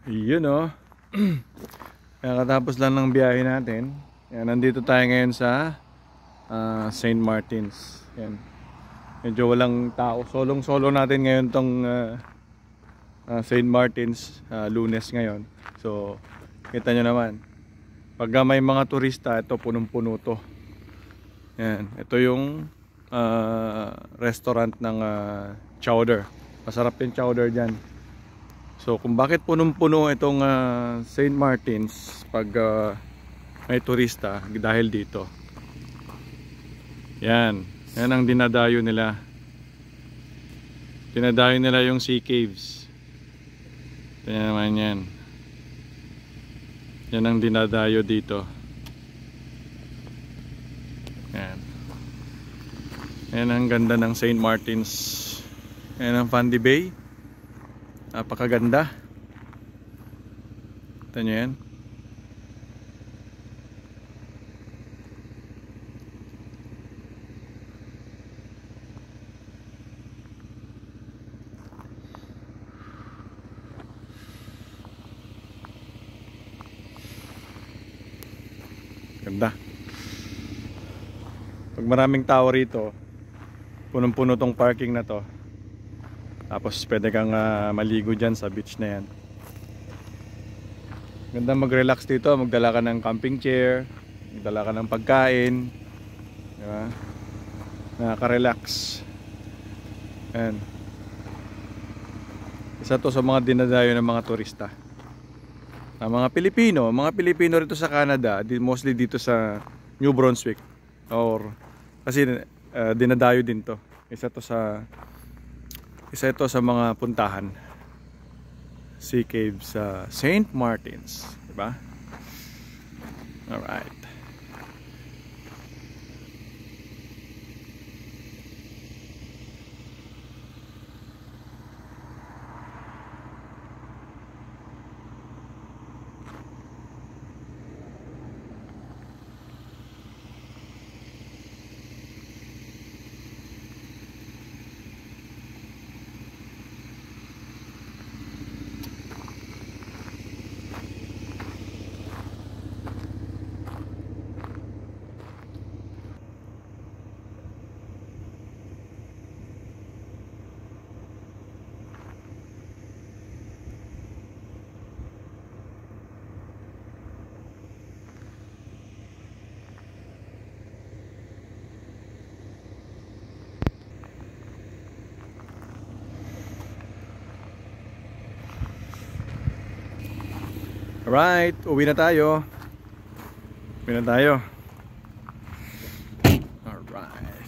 Yun o. Kakatapos lang ng biyahe natin. Yan, nandito tayo ngayon sa St. Martins. Yan. Medyo walang tao. Solong-solo natin ngayon tong St. Martins. Lunes ngayon. So, kita nyo naman. Pagka may mga turista, ito punong-puno to. Yan. Ito yung restaurant ng chowder. Masarap yung chowder dyan. So kung bakit punong-puno itong St. Martins pag may turista, dahil dito. Yan ang dinadayo nila. Dinadayo nila yung sea caves. Ito naman yan. Yan ang dinadayo dito. Yan. Yan ang ganda ng St. Martins. Yan ang Fundy Bay. Napakaganda. Ito nyo yan. Ganda. Pag maraming tao rito, punong-puno tong parking na to. Tapos pwede kang maligo dyan sa beach na yan. Ganda mag-relax dito. Magdala ka ng camping chair, magdala ka ng pagkain, diba? Nakaka-relax. Yan. Isa to sa mga dinadayo ng mga turista. Mga Pilipino rito sa Canada, mostly dito sa New Brunswick. Kasi dinadayo din to. Isa ito sa mga puntahan. Sea Cave sa St. Martins, diba? Alright. Alright, uwi na tayo. Alright.